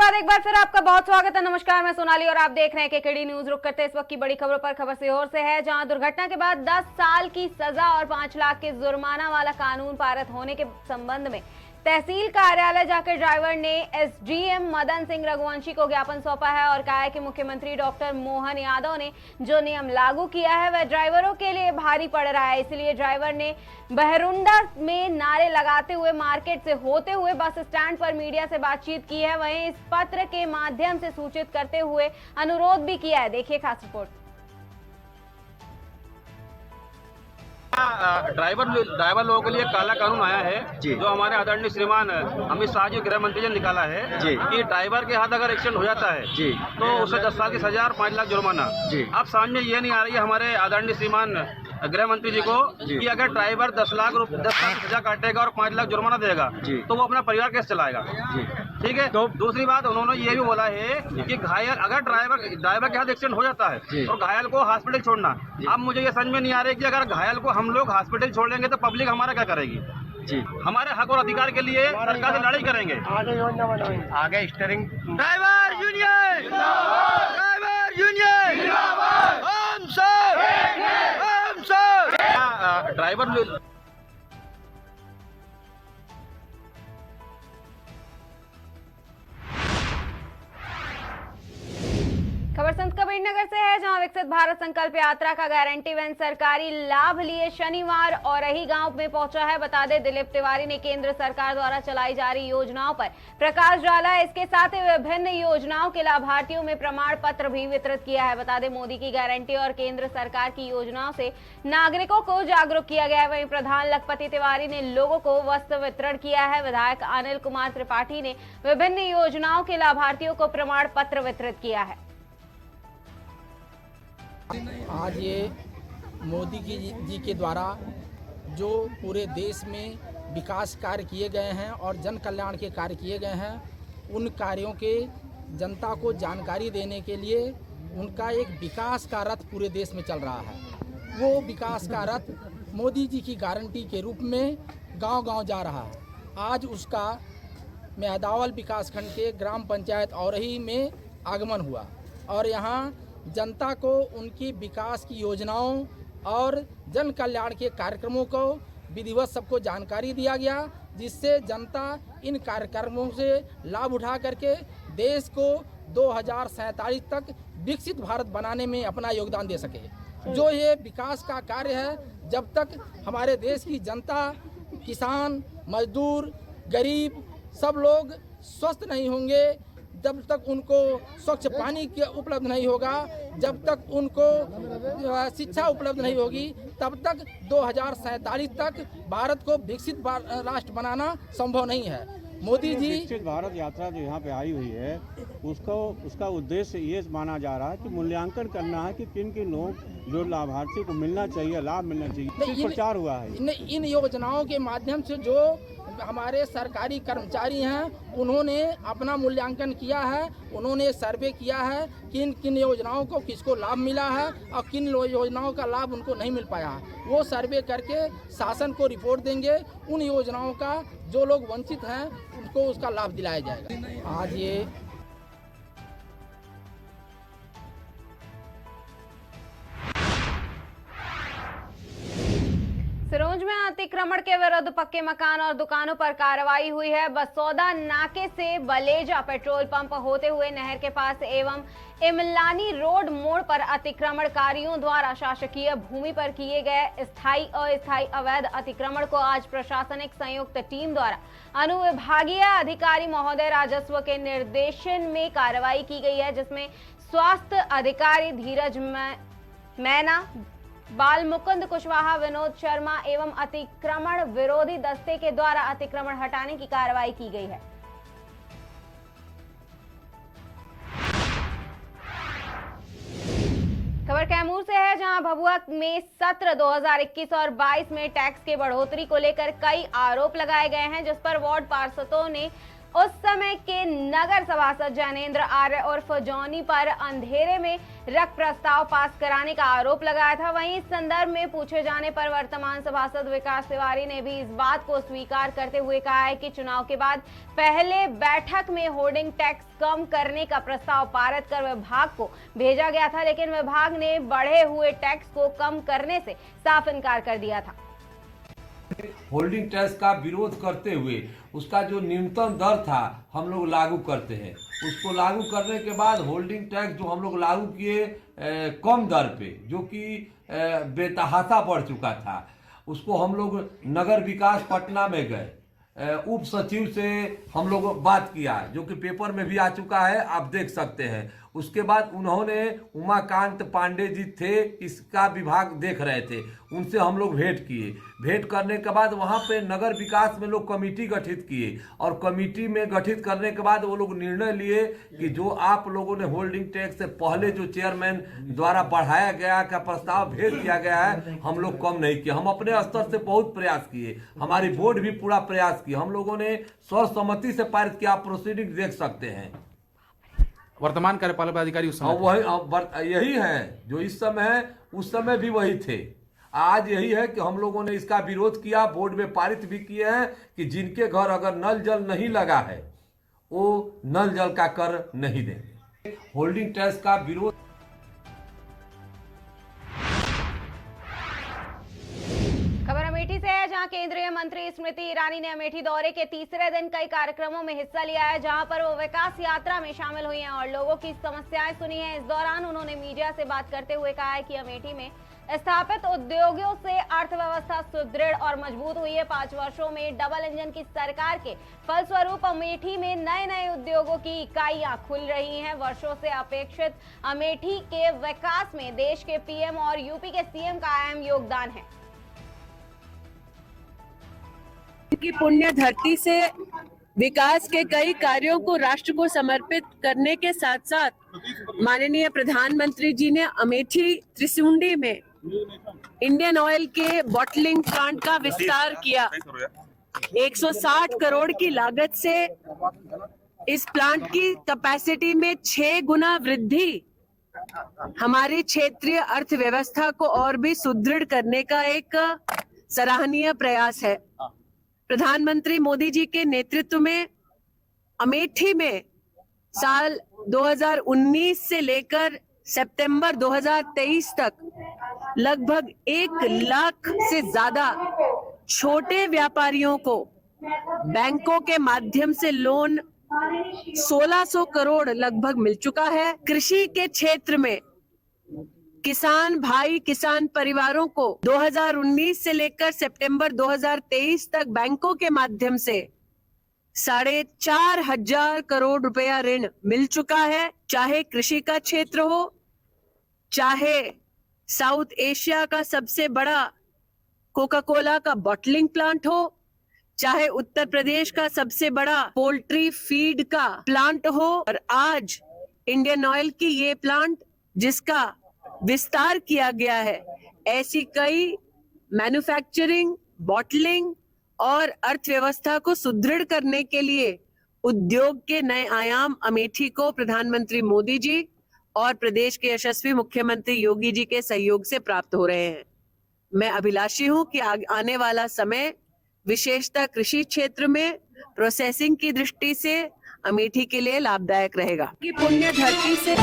बाद एक बार फिर आपका बहुत स्वागत है। नमस्कार, मैं सोनाली और आप देख रहे हैं केकेडी न्यूज। रुक करते हैं इस वक्त की बड़ी खबरों पर। खबर सीहोर से है, जहां दुर्घटना के बाद 10 साल की सजा और 5 लाख के जुर्माना वाला कानून पारित होने के संबंध में तहसील कार्यालय जाकर ड्राइवर ने एसडीएम मदन सिंह रघुवंशी को ज्ञापन सौंपा है और कहा है कि मुख्यमंत्री डॉक्टर मोहन यादव ने जो नियम लागू किया है वह ड्राइवरों के लिए भारी पड़ रहा है। इसलिए ड्राइवर ने बहरुंडा में नारे लगाते हुए मार्केट से होते हुए बस स्टैंड पर मीडिया से बातचीत की है। वहीं इस पत्र के माध्यम से सूचित करते हुए अनुरोध भी किया है। देखिए खास रिपोर्ट। ड्राइवर लोगों के लिए काला कानून आया है जो हमारे आदरणीय श्रीमान अमित शाह जी गृह मंत्री जी ने निकाला है कि ड्राइवर के हाथ अगर एक्सीडेंट हो जाता है तो उसे 10 साल की सजा और 5 लाख जुर्माना। अब समझ ये नहीं आ रही है हमारे आदरणीय श्रीमान गृह मंत्री जी को कि अगर ड्राइवर 10 लाख की सजा काटेगा और 5 लाख जुर्माना देगा तो वो अपना परिवार कैसे चलाएगा। ठीक है। तो दूसरी बात उन्होंने ये भी बोला है कि घायल अगर ड्राइवर के हाथ एक्सीडेंट हो जाता है तो घायल को हॉस्पिटल छोड़ना। अब मुझे ये समझ में नहीं आ रहा है कि अगर घायल को हम लोग हॉस्पिटल छोड़ेंगे तो पब्लिक हमारा क्या करेगी। हमारे हक और अधिकार के लिए सरकार से लड़ाई करेंगे। आगे योजना बनाएंगे। आगे स्टीयरिंग ड्राइवर यूनियन ड्राइवर खबर संत कबीरनगर से है, जहां विकसित भारत संकल्प यात्रा का गारंटी वैन सरकारी लाभ लिए शनिवार औरही गांव में पहुंचा है। बता दें, दिलीप तिवारी ने केंद्र सरकार द्वारा चलाई जा रही योजनाओं पर प्रकाश डाला है। इसके साथ ही विभिन्न योजनाओं के लाभार्थियों में प्रमाण पत्र भी वितरित किया है। बता दें, मोदी की गारंटी और केंद्र सरकार की योजनाओं से नागरिकों को जागरूक किया गया है। वहीं प्रधान लखपति तिवारी ने लोगों को वस्त्र वितरण किया है। विधायक अनिल कुमार त्रिपाठी ने विभिन्न योजनाओं के लाभार्थियों को प्रमाण पत्र वितरित किया है। आज ये मोदी जी के द्वारा जो पूरे देश में विकास कार्य किए गए हैं और जन कल्याण के कार्य किए गए हैं, उन कार्यों के जनता को जानकारी देने के लिए उनका एक विकास का रथ पूरे देश में चल रहा है। वो विकास का रथ मोदी जी की गारंटी के रूप में गांव-गांव जा रहा है। आज उसका मेहदावल विकासखंड के ग्राम पंचायत औरही में आगमन हुआ और यहाँ जनता को उनकी विकास की योजनाओं और जन कल्याण के कार्यक्रमों को विधिवत सबको जानकारी दिया गया, जिससे जनता इन कार्यक्रमों से लाभ उठा करके देश को 2047 तक विकसित भारत बनाने में अपना योगदान दे सके। जो ये विकास का कार्य है, जब तक हमारे देश की जनता, किसान, मजदूर, गरीब सब लोग स्वस्थ नहीं होंगे, जब तक उनको स्वच्छ पानी के उपलब्ध नहीं होगा, जब तक उनको शिक्षा उपलब्ध नहीं होगी, तब तक 2047 तक भारत को विकसित राष्ट्र बनाना संभव नहीं है। मोदी जी विकसित भारत यात्रा जो यहाँ पे आई हुई है उसका उद्देश्य ये माना जा रहा है कि मूल्यांकन करना है कि किन किन लोग जो लाभार्थी को मिलना चाहिए, लाभ मिलना चाहिए। प्रचार हुआ है इन योजनाओं के माध्यम से जो हमारे सरकारी कर्मचारी हैं उन्होंने अपना मूल्यांकन किया है। उन्होंने सर्वे किया है कि किन योजनाओं को किसको लाभ मिला है और किन योजनाओं का लाभ उनको नहीं मिल पाया है। वो सर्वे करके शासन को रिपोर्ट देंगे। उन योजनाओं का जो लोग वंचित हैं उनको उसका लाभ दिलाया जाएगा। आज ये सिरोंज में अतिक्रमण के विरुद्ध पक्के मकान और दुकानों पर कार्रवाई हुई है। बसौदा नाके से बलेजा पेट्रोल पंप होते हुए नहर के पास एवं इमलानी रोड मोड़ पर अतिक्रमणकारियों द्वारा शासकीय भूमि पर किए गए स्थायी अस्थायी अवैध अतिक्रमण को आज प्रशासनिक संयुक्त टीम द्वारा अनुविभागीय अधिकारी महोदय राजस्व के निर्देशन में कार्रवाई की गई है, जिसमें स्वास्थ्य अधिकारी धीरज मैना, बाल मुकुंद कुशवाहा, विनोद शर्मा एवं अतिक्रमण विरोधी दस्ते के द्वारा अतिक्रमण हटाने की कार्रवाई की गई है। खबर कैमूर से है, जहां भभुआ में सत्र 2021 और 22 में टैक्स के बढ़ोतरी को लेकर कई आरोप लगाए गए हैं, जिस पर वार्ड पार्षदों ने उस समय के नगर सभासद जैनेंद्र आर्य उर्फ जॉनी पर अंधेरे में रख प्रस्ताव पास कराने का आरोप लगाया था। वहीं इस संदर्भ में पूछे जाने पर वर्तमान सभासद विकास तिवारी ने भी इस बात को स्वीकार करते हुए कहा है कि चुनाव के बाद पहले बैठक में होर्डिंग टैक्स कम करने का प्रस्ताव पारित कर विभाग को भेजा गया था, लेकिन विभाग ने बढ़े हुए टैक्स को कम करने से साफ इनकार कर दिया था। होल्डिंग टैक्स का विरोध करते हुए उसका जो न्यूनतम दर था हम लोग लागू करते हैं। उसको लागू करने के बाद होल्डिंग टैक्स जो हम लोग लागू किए कम दर पे, जो कि बेतहाशा बढ़ चुका था, उसको हम लोग नगर विकास पटना में गए, उप सचिव से हम लोग बात किया, जो कि पेपर में भी आ चुका है, आप देख सकते हैं। उसके बाद उन्होंने, उमाकांत पांडे जी थे, इसका विभाग देख रहे थे, उनसे हम लोग भेंट किए। भेंट करने के बाद वहाँ पे नगर विकास में लोग कमेटी गठित किए और कमेटी में गठित करने के बाद वो लोग निर्णय लिए कि जो आप लोगों ने होल्डिंग टैक्स से पहले जो चेयरमैन द्वारा बढ़ाया गया का प्रस्ताव भेज दिया गया है, हम लोग कम नहीं किया। हम अपने स्तर से बहुत प्रयास किए, हमारी बोर्ड भी पूरा प्रयास की, हम लोगों ने सर्वसम्मति से पारित किया। आप प्रोसीडिंग देख सकते हैं। वर्तमान कार्यपालक अधिकारी उस समय वही यही है जो इस समय है, उस समय भी वही थे। आज यही है कि हम लोगों ने इसका विरोध किया, बोर्ड में पारित भी किए हैं कि जिनके घर अगर नल जल नहीं लगा है वो नल जल का कर नहीं देंगे। होल्डिंग टैक्स का विरोध अमेठी से है, जहां केंद्रीय मंत्री स्मृति ईरानी ने अमेठी दौरे के तीसरे दिन कई कार्यक्रमों में हिस्सा लिया है, जहां पर वो विकास यात्रा में शामिल हुई हैं और लोगों की समस्याएं सुनी हैं। इस दौरान उन्होंने मीडिया से बात करते हुए कहा है कि अमेठी में स्थापित उद्योगों से अर्थव्यवस्था सुदृढ़ और मजबूत हुई है। 5 वर्षों में डबल इंजन की सरकार के फलस्वरूप अमेठी में नए नए उद्योगों की इकाइयां खुल रही हैं। वर्षों से अपेक्षित अमेठी के विकास में देश के पीएम और यूपी के सीएम का अहम योगदान है। की पुण्य धरती से विकास के कई कार्यों को राष्ट्र को समर्पित करने के साथ साथ माननीय प्रधानमंत्री जी ने अमेठी त्रिशुंडी में इंडियन ऑयल के बॉटलिंग प्लांट का विस्तार किया। 160 करोड़ की लागत से इस प्लांट की कैपेसिटी में 6 गुना वृद्धि हमारी क्षेत्रीय अर्थव्यवस्था को और भी सुदृढ़ करने का एक सराहनीय प्रयास है। प्रधानमंत्री मोदी जी के नेतृत्व में अमेठी में साल 2019 से लेकर सितंबर 2023 तक लगभग 1 लाख से ज्यादा छोटे व्यापारियों को बैंकों के माध्यम से लोन 1600 करोड़ लगभग मिल चुका है। कृषि के क्षेत्र में किसान भाई, किसान परिवारों को 2019 से लेकर सितंबर 2023 तक बैंकों के माध्यम से 4,500 करोड़ रुपया ऋण मिल चुका है। चाहे कृषि का क्षेत्र हो, चाहे साउथ एशिया का सबसे बड़ा कोका कोला का बॉटलिंग प्लांट हो, चाहे उत्तर प्रदेश का सबसे बड़ा पोल्ट्री फीड का प्लांट हो, और आज इंडियन ऑयल की ये प्लांट जिसका विस्तार किया गया है, ऐसी कई मैन्युफैक्चरिंग, बॉटलिंग और अर्थव्यवस्था को सुदृढ़ करने के लिए उद्योग के नए आयाम अमेठी को प्रधानमंत्री मोदी जी और प्रदेश के यशस्वी मुख्यमंत्री योगी जी के सहयोग से प्राप्त हो रहे हैं। मैं अभिलाषी हूं कि आने वाला समय विशेषतः कृषि क्षेत्र में प्रोसेसिंग की दृष्टि से अमेठी के लिए लाभदायक रहेगा। कि पुण्य धरती से